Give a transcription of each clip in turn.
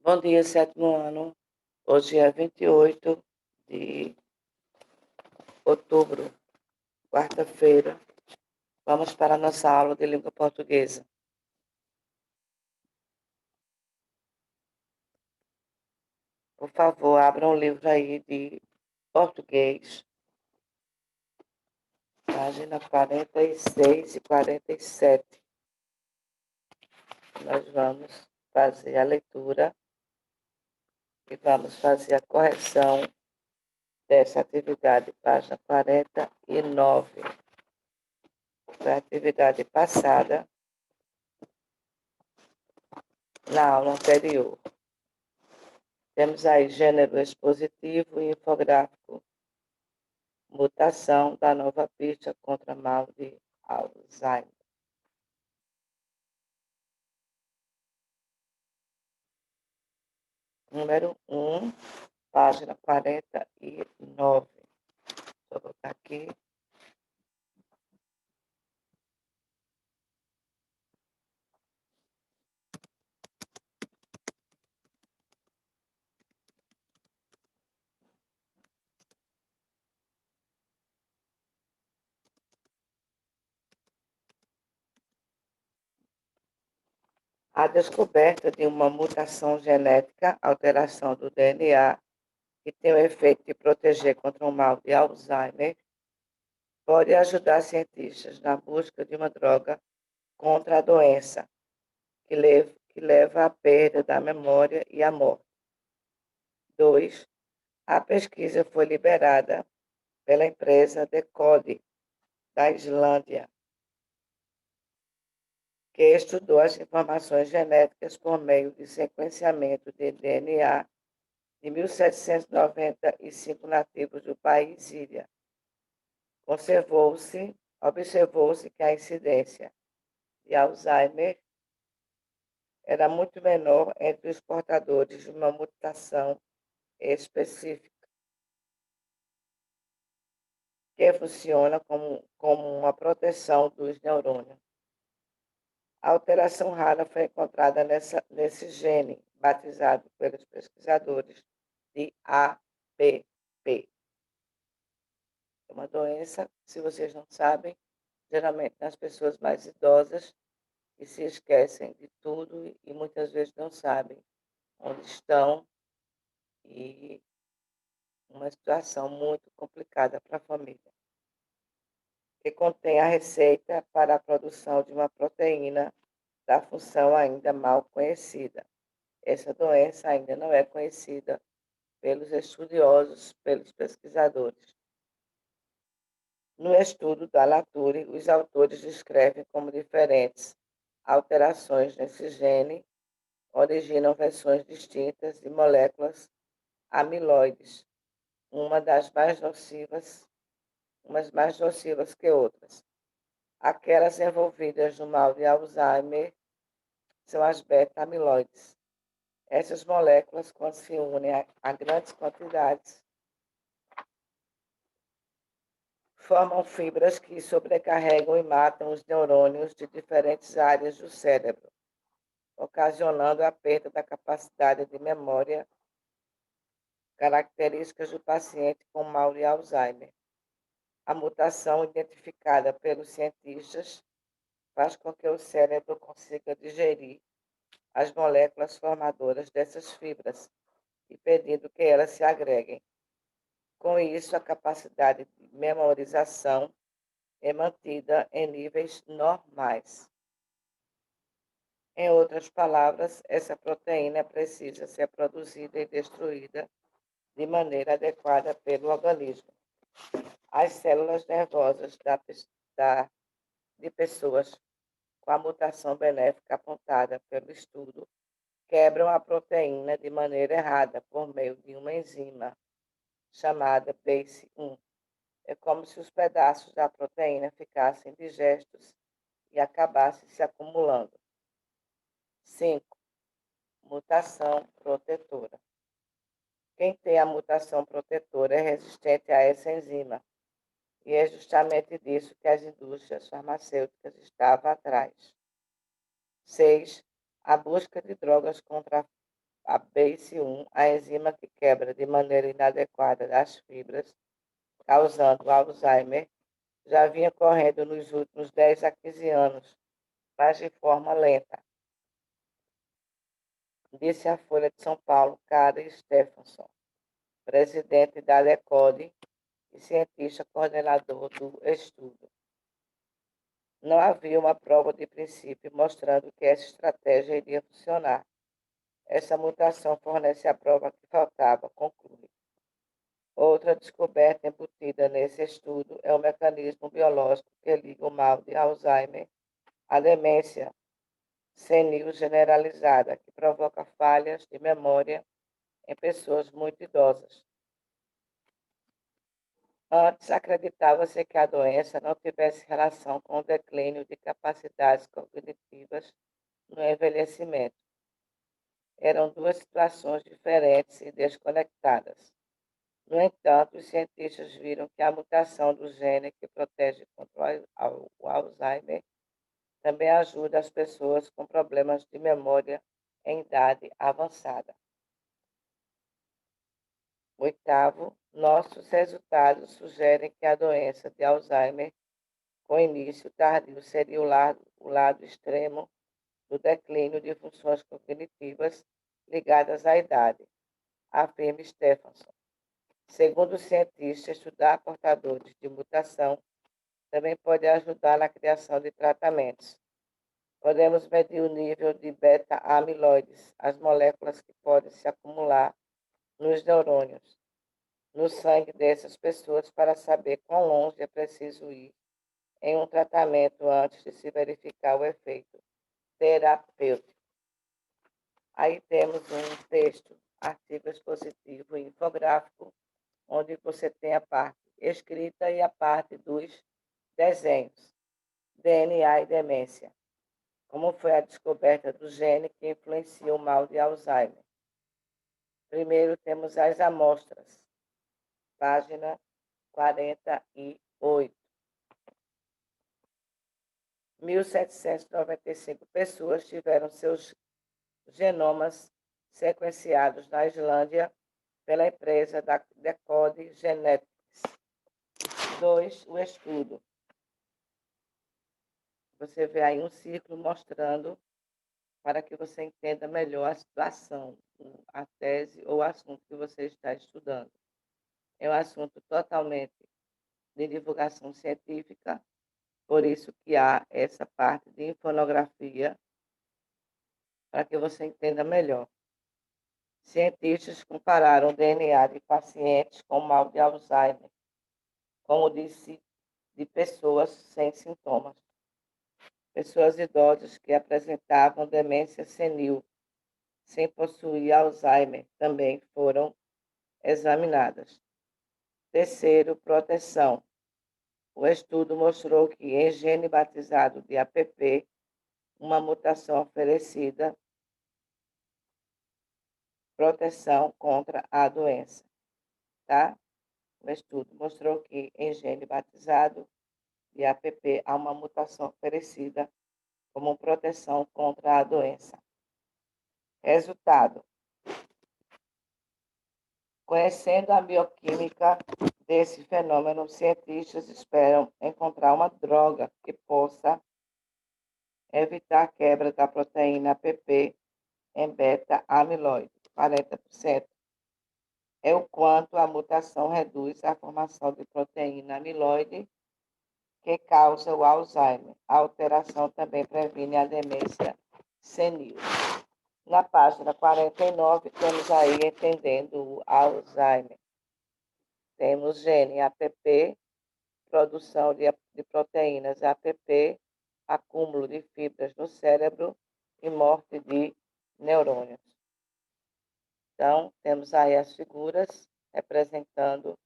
Bom dia, sétimo ano. Hoje é 28 de outubro, quarta-feira. Vamos para a nossa aula de língua portuguesa. Por favor, abra um livro aí de português, página 46 e 47. Nós vamos fazer a leitura e vamos fazer a correção dessa atividade, página 49. Foi a atividade passada na aula anterior. Temos aí gênero expositivo e infográfico, mutação da nova pista contra mal de Alzheimer. Número 1, página 49. Vou botar aqui. A descoberta de uma mutação genética, alteração do DNA, que tem o efeito de proteger contra o mal de Alzheimer, pode ajudar cientistas na busca de uma droga contra a doença, que leva à perda da memória e à morte. 2. A pesquisa foi liberada pela empresa Decode, da Islândia, que estudou as informações genéticas por meio de sequenciamento de DNA de 1.795 nativos do país Síria. Observou-se que a incidência de Alzheimer era muito menor entre os portadores de uma mutação específica, que funciona como uma proteção dos neurônios. A alteração rara foi encontrada nesse gene, batizado pelos pesquisadores de APP. É uma doença, se vocês não sabem, geralmente nas pessoas mais idosas, que se esquecem de tudo e muitas vezes não sabem onde estão, e uma situação muito complicada para a família, que contém a receita para a produção de uma proteína da função ainda mal conhecida. Essa doença ainda não é conhecida pelos estudiosos, pelos pesquisadores. No estudo da Nature, os autores descrevem como diferentes alterações nesse gene originam versões distintas de moléculas amiloides, umas mais nocivas que outras. Aquelas envolvidas no mal de Alzheimer são as beta-amiloides. Essas moléculas, quando se unem a grandes quantidades, formam fibras que sobrecarregam e matam os neurônios de diferentes áreas do cérebro, ocasionando a perda da capacidade de memória, características do paciente com mal de Alzheimer. A mutação identificada pelos cientistas faz com que o cérebro consiga digerir as moléculas formadoras dessas fibras, impedindo que elas se agreguem. Com isso, a capacidade de memorização é mantida em níveis normais. Em outras palavras, essa proteína precisa ser produzida e destruída de maneira adequada pelo organismo. As células nervosas de pessoas com a mutação benéfica apontada pelo estudo quebram a proteína de maneira errada por meio de uma enzima chamada BACE1. É como se os pedaços da proteína ficassem digestos e acabassem se acumulando. 5. Mutação protetora. Quem tem a mutação protetora é resistente a essa enzima, e é justamente disso que as indústrias farmacêuticas estavam atrás. 6. A busca de drogas contra a BACE1, a enzima que quebra de maneira inadequada as fibras, causando Alzheimer, já vinha correndo nos últimos 10 a 15 anos, mas de forma lenta, disse a Folha de São Paulo, Karen Stephenson, presidente da LECODE e cientista coordenador do estudo. Não havia uma prova de princípio mostrando que essa estratégia iria funcionar. Essa mutação fornece a prova que faltava, conclui. Outra descoberta embutida nesse estudo é o mecanismo biológico que liga o mal de Alzheimer à demência senil generalizada, que provoca falhas de memória em pessoas muito idosas. Antes, acreditava-se que a doença não tivesse relação com o declínio de capacidades cognitivas no envelhecimento. Eram duas situações diferentes e desconectadas. No entanto, os cientistas viram que a mutação do gene que protege contra o Alzheimer também ajuda as pessoas com problemas de memória em idade avançada. Oitavo, nossos resultados sugerem que a doença de Alzheimer com início tardio seria o lado extremo do declínio de funções cognitivas ligadas à idade, afirma Stephenson. Segundo o cientista, estudar portadores de mutação também pode ajudar na criação de tratamentos. Podemos medir o nível de beta-amiloides, as moléculas que podem se acumular nos neurônios, no sangue dessas pessoas, para saber quão longe é preciso ir em um tratamento antes de se verificar o efeito terapêutico. Aí temos um texto, artigo expositivo e infográfico, onde você tem a parte escrita e a parte dos desenhos. DNA e demência. Como foi a descoberta do gene que influencia o mal de Alzheimer? Primeiro temos as amostras, página 48. 1.795 pessoas tiveram seus genomas sequenciados na Islândia pela empresa da Decode Genetics. 2. O estudo. Você vê aí um círculo mostrando para que você entenda melhor a situação, a tese ou o assunto que você está estudando. É um assunto totalmente de divulgação científica, por isso que há essa parte de infonografia, para que você entenda melhor. Cientistas compararam o DNA de pacientes com mal de Alzheimer, como disse, de pessoas sem sintomas. Pessoas idosas que apresentavam demência senil, sem possuir Alzheimer, também foram examinadas. Terceiro, proteção. O estudo mostrou que em gene batizado de APP, uma mutação oferecida proteção contra a doença, tá? O estudo mostrou que em gene batizado de APP há uma mutação oferecida como proteção contra a doença. Resultado: conhecendo a bioquímica desse fenômeno, cientistas esperam encontrar uma droga que possa evitar a quebra da proteína APP em beta-amiloide. 40% é o quanto a mutação reduz a formação de proteína amiloide que causa o Alzheimer. A alteração também previne a demência senil. Na página 49, temos aí entendendo o Alzheimer. Temos gene APP, produção de proteínas APP, acúmulo de fibras no cérebro e morte de neurônios. Então, temos aí as figuras representando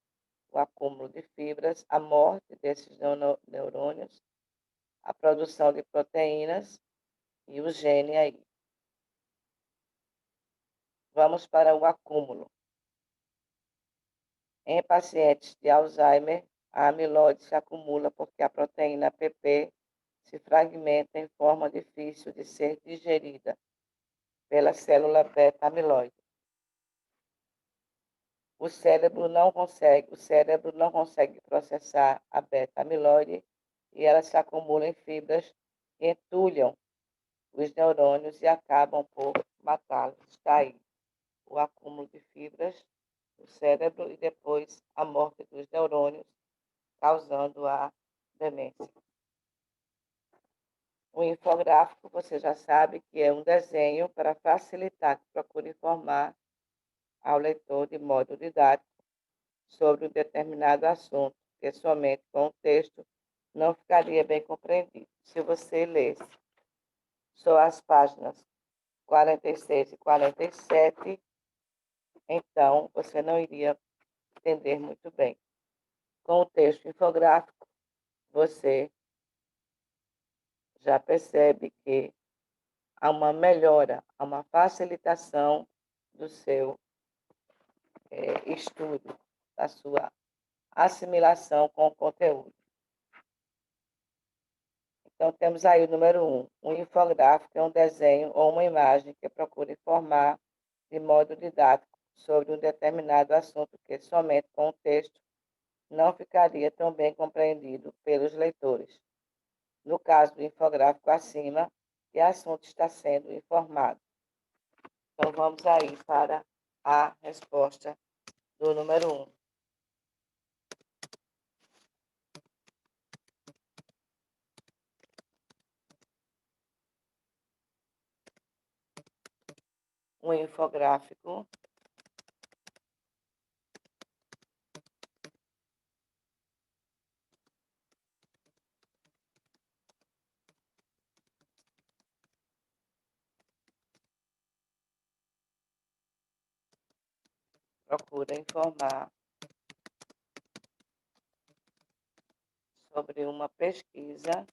o acúmulo de fibras, a morte desses neurônios, a produção de proteínas e o gene aí. Vamos para o acúmulo. Em pacientes de Alzheimer, a amiloide se acumula porque a proteína APP se fragmenta em forma difícil de ser digerida. pela célula beta-amiloide. O cérebro não consegue processar a beta-amiloide e ela se acumula em fibras que entulham os neurônios e acabam por matá-los. Está aí o acúmulo de fibras no cérebro e depois a morte dos neurônios, causando a demência. O infográfico, você já sabe que é um desenho para facilitar, que procura informar ao leitor de modo didático sobre um determinado assunto, que somente com o texto não ficaria bem compreendido. Se você lesse só as páginas 46 e 47, então você não iria entender muito bem. Com o texto infográfico, você já percebe que há uma melhora, há uma facilitação do seu estudo, da sua assimilação com o conteúdo. Então, temos aí o número 1. Um infográfico é um desenho ou uma imagem que procura informar de modo didático sobre um determinado assunto que somente com o texto não ficaria tão bem compreendido pelos leitores. No caso do infográfico acima, que assunto está sendo informado. Então, vamos aí para a resposta do número 1. Um infográfico procura informar sobre uma pesquisa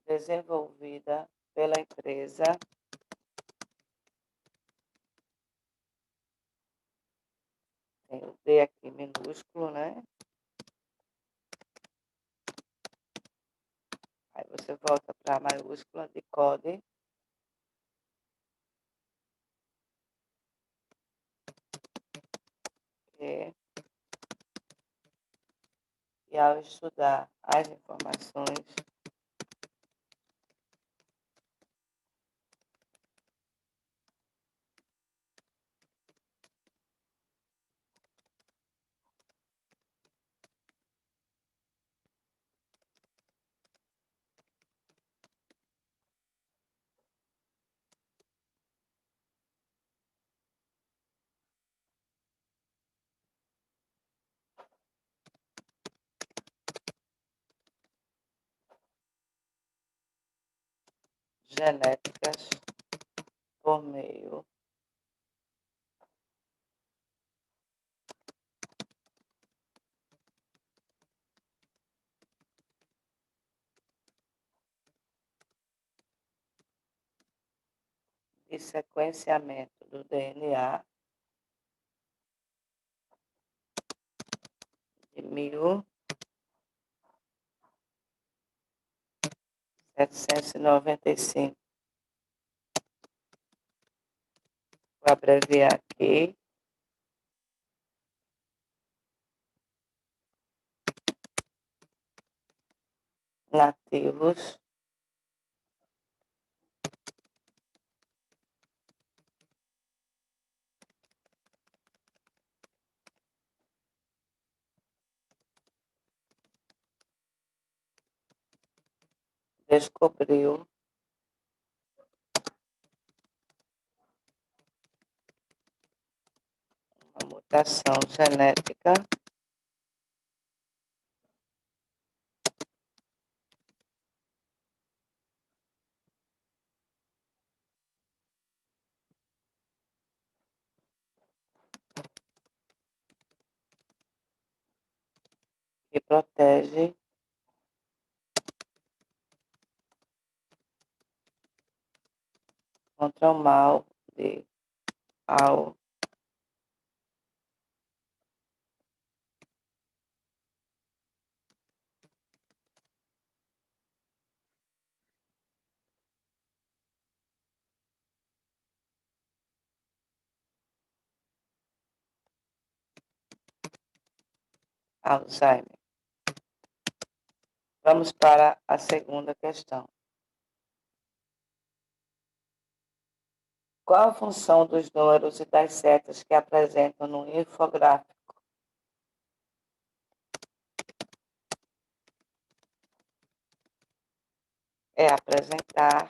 desenvolvida pela empresa tem o D aqui minúsculo, né? Aí você volta para a maiúscula de code. E ao estudar as informações, genéticas por meio de sequenciamento do DNA de 1795. Vou abreviar aqui. Nativos descobriu uma mutação genética que protege contra o mal de Alzheimer. Vamos para a segunda questão. Qual a função dos números e das setas que apresentam no infográfico? É apresentar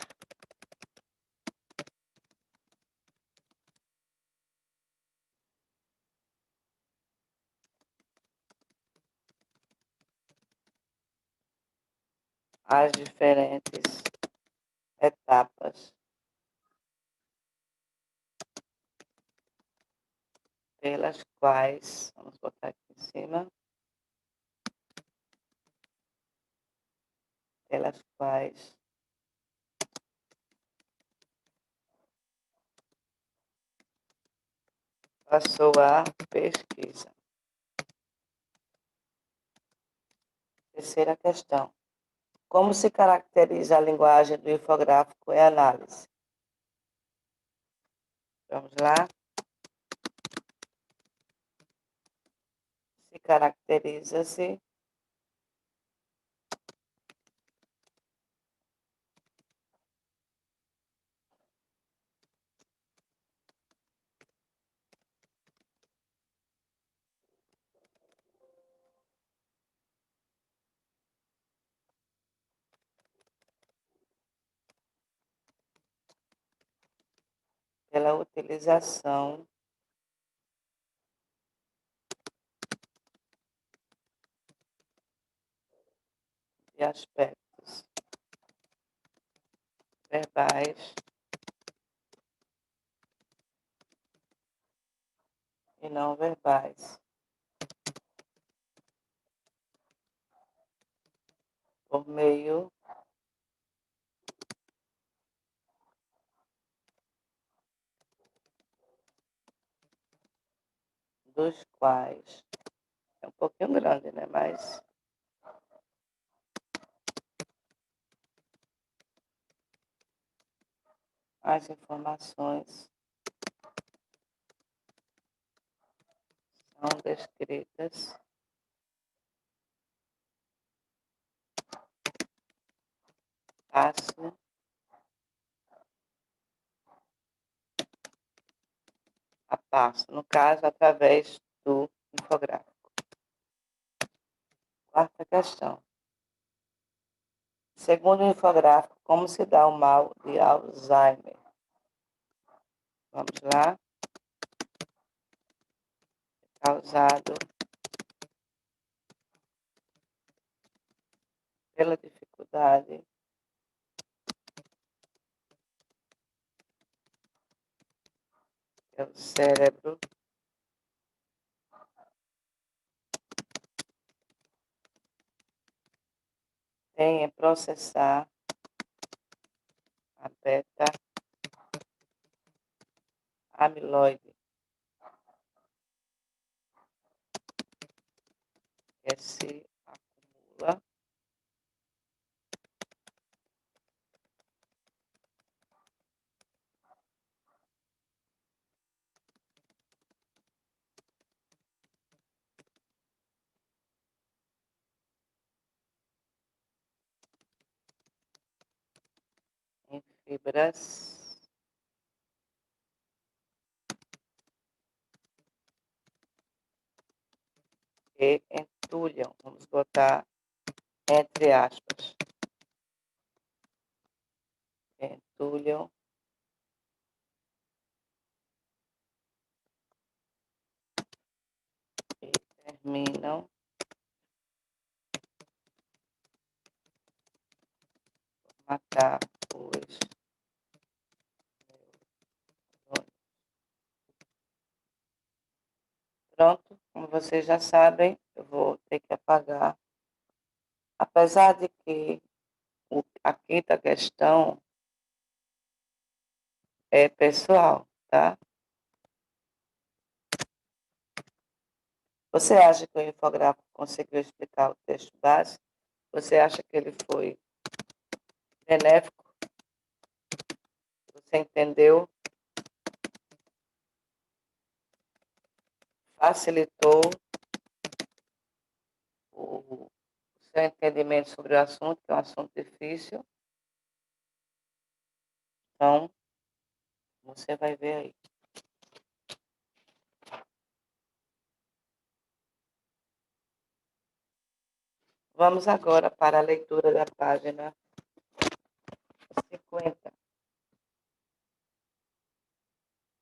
as diferentes etapas pelas quais, vamos botar aqui em cima, pelas quais passou a pesquisa. Terceira questão. Como se caracteriza a linguagem do infográfico e análise? Vamos lá. Se caracteriza-se pela utilização de aspectos verbais e não verbais, por meio dos quais, é um pouquinho grande, né? Mas as informações são descritas passo a passo, no caso, através do infográfico. Quarta questão. Segundo o infográfico, como se dá o mal de Alzheimer? Vamos lá. Causado pela dificuldade que o cérebro tem em processar a beta-amiloide, que se acumula em fibras que entulham, vamos botar entre aspas, entulham e terminam por matar os neurônios. Pronto, como vocês já sabem, eu vou ter que apagar. Apesar de que a quinta questão é pessoal, tá? Você acha que o infográfico conseguiu explicar o texto base? Você acha que ele foi benéfico? Você entendeu? Facilitou o seu entendimento sobre o assunto, que é um assunto difícil? Então, você vai ver aí. Vamos agora para a leitura da página 50,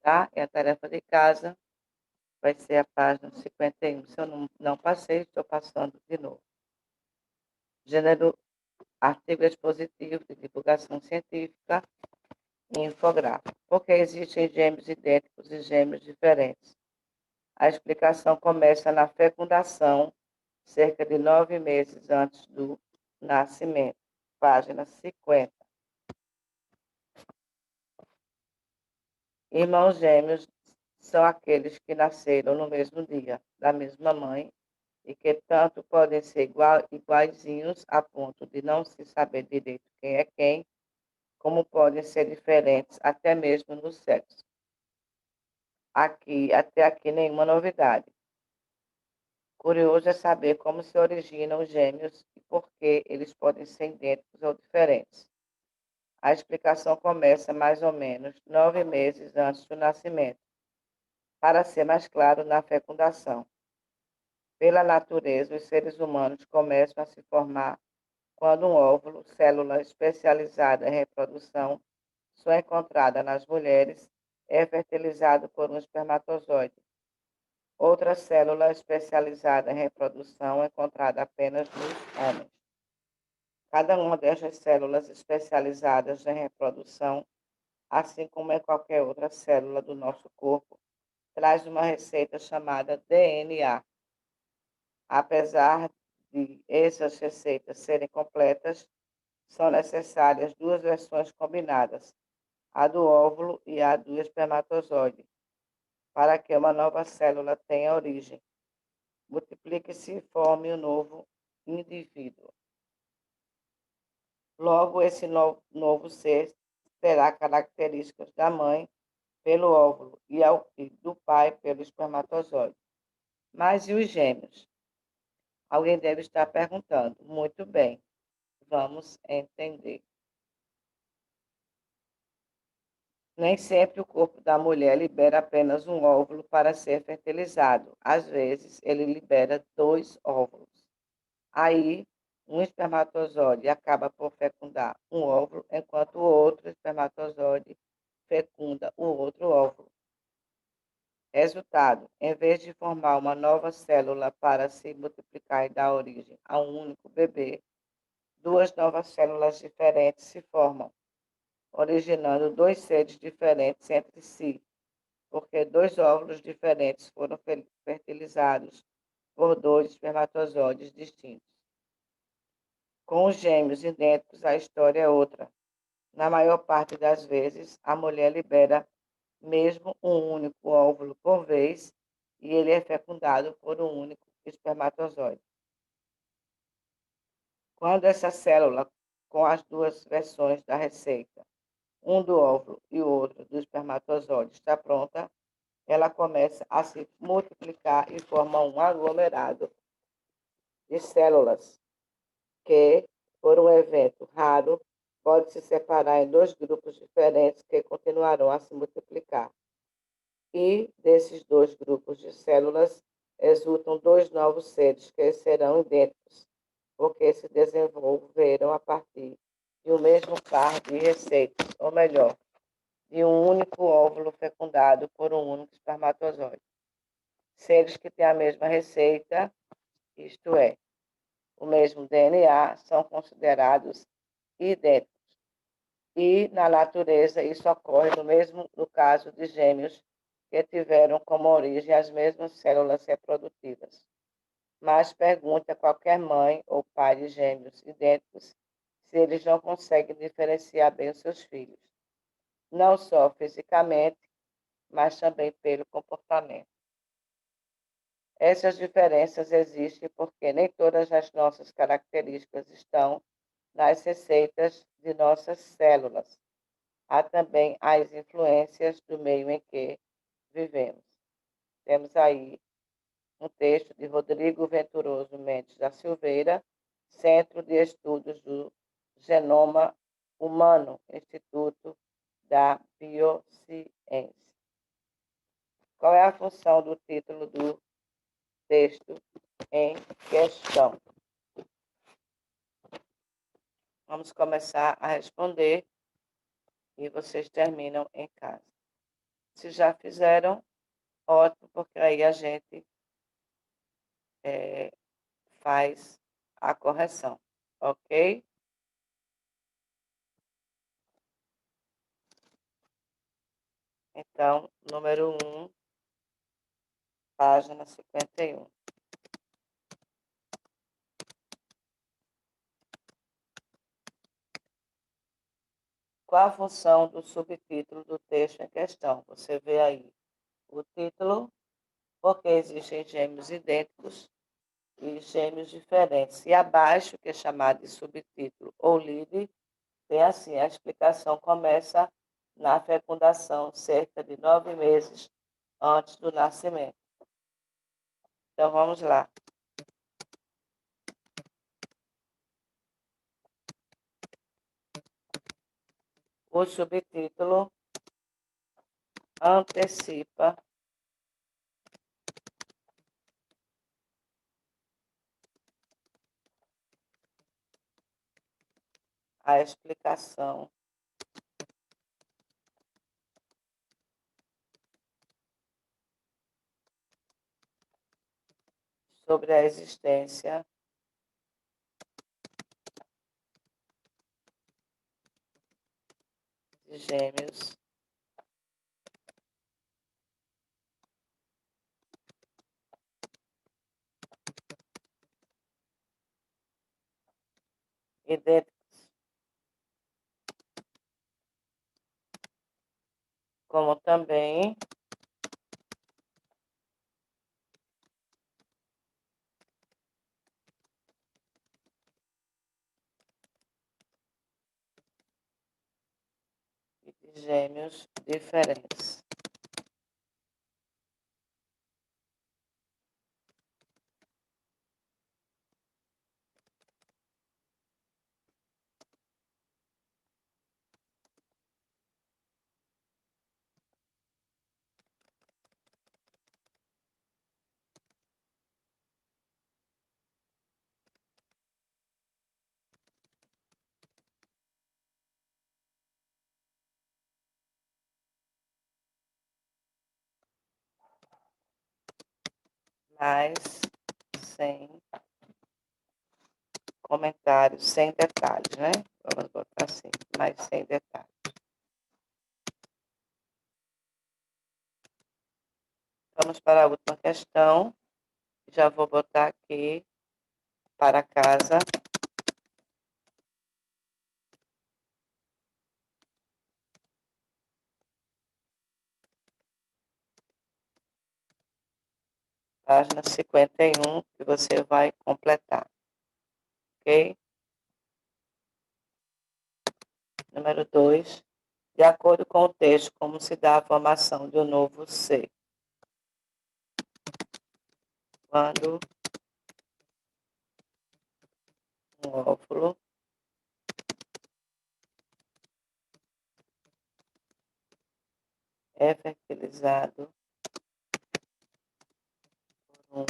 tá? É a tarefa de casa, vai ser a página 51. Se eu não passei, estou passando de novo. Gênero, artigo expositivo de divulgação científica e infográfico. Porque existem gêmeos idênticos e gêmeos diferentes. A explicação começa na fecundação, cerca de 9 meses antes do nascimento. Página 50. Irmãos gêmeos são aqueles que nasceram no mesmo dia, da mesma mãe, e que tanto podem ser iguaizinhos a ponto de não se saber direito quem é quem, como podem ser diferentes até mesmo no sexo. Até aqui nenhuma novidade. Curioso é saber como se originam os gêmeos e por que eles podem ser idênticos ou diferentes. A explicação começa mais ou menos 9 meses antes do nascimento, para ser mais claro na fecundação. Pela natureza, os seres humanos começam a se formar quando um óvulo, célula especializada em reprodução, só encontrada nas mulheres, é fertilizado por um espermatozoide. Outra célula especializada em reprodução é encontrada apenas nos homens. Cada uma destas células especializadas em reprodução, assim como em qualquer outra célula do nosso corpo, traz uma receita chamada DNA. Apesar de essas receitas serem completas, são necessárias duas versões combinadas, a do óvulo e a do espermatozoide, para que uma nova célula tenha origem, multiplique-se e forme um novo indivíduo. Logo, esse novo ser terá características da mãe pelo óvulo e do pai pelo espermatozoide. Mas e os gêmeos? Alguém deve estar perguntando. Muito bem, vamos entender. Nem sempre o corpo da mulher libera apenas um óvulo para ser fertilizado. Às vezes, ele libera 2 óvulos. Aí, um espermatozoide acaba por fecundar um óvulo, enquanto o outro espermatozoide fecunda o outro óvulo. Resultado: em vez de formar uma nova célula para se multiplicar e dar origem a um único bebê, duas novas células diferentes se formam, originando dois seres diferentes entre si, porque dois óvulos diferentes foram fertilizados por dois espermatozoides distintos. Com os gêmeos idênticos, a história é outra. Na maior parte das vezes, a mulher libera mesmo um único óvulo por vez e ele é fecundado por um único espermatozoide. Quando essa célula, com as duas versões da receita, um do óvulo e o outro do espermatozoide, está pronta, ela começa a se multiplicar e forma um aglomerado de células que, por um evento raro, pode se separar em dois grupos diferentes que continuarão a se multiplicar. E desses dois grupos de células resultam dois novos seres que serão idênticos, porque se desenvolveram a partir de um mesmo par de receitas, ou melhor, de um único óvulo fecundado por um único espermatozoide. Seres que têm a mesma receita, isto é, o mesmo DNA, são considerados idênticos. E, na natureza, isso ocorre no caso de gêmeos que tiveram como origem as mesmas células reprodutivas. Mas pergunte a qualquer mãe ou pai de gêmeos idênticos se eles não conseguem diferenciar bem os seus filhos. não só fisicamente, mas também pelo comportamento. Essas diferenças existem porque nem todas as nossas características estão nas receitas de nossas células. Há também as influências do meio em que vivemos. Temos aí um texto de Rodrigo Venturoso Mendes da Silveira, Centro de Estudos do Genoma Humano, Instituto da Biociência. Qual é a função do título do texto em questão? Vamos começar a responder e vocês terminam em casa. Se já fizeram, ótimo, porque aí a gente faz a correção, ok? Então, número 1, página 51. Qual a função do subtítulo do texto em questão? Você vê aí o título, porque existem gêmeos idênticos e gêmeos diferentes. E abaixo, que é chamado de subtítulo ou lead, tem assim, a explicação começa na fecundação, cerca de 9 meses antes do nascimento. Então, vamos lá. O subtítulo antecipa a explicação sobre a existência de gêmeos idênticos, como também de gêmeos diferentes. Mas sem comentários, sem detalhes, né? Vamos botar assim, mas sem detalhes. Vamos para a última questão. Já vou botar aqui para casa. Página 51, que você vai completar. Ok? Número 2. De acordo com o texto, como se dá a formação de um novo ser? Quando um óvulo é fertilizado por um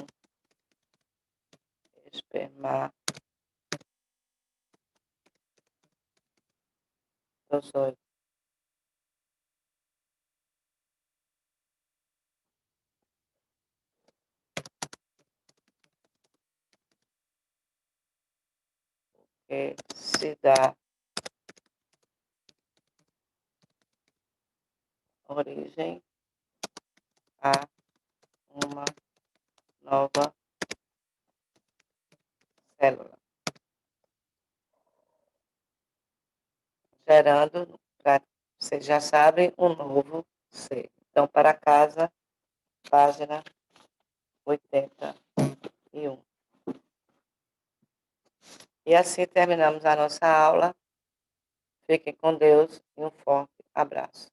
espermatozoide. Que se dá origem a uma nova célula, gerando vocês já sabem, o novo ser. Então, para casa, página 81. E assim terminamos a nossa aula. Fiquem com Deus e um forte abraço.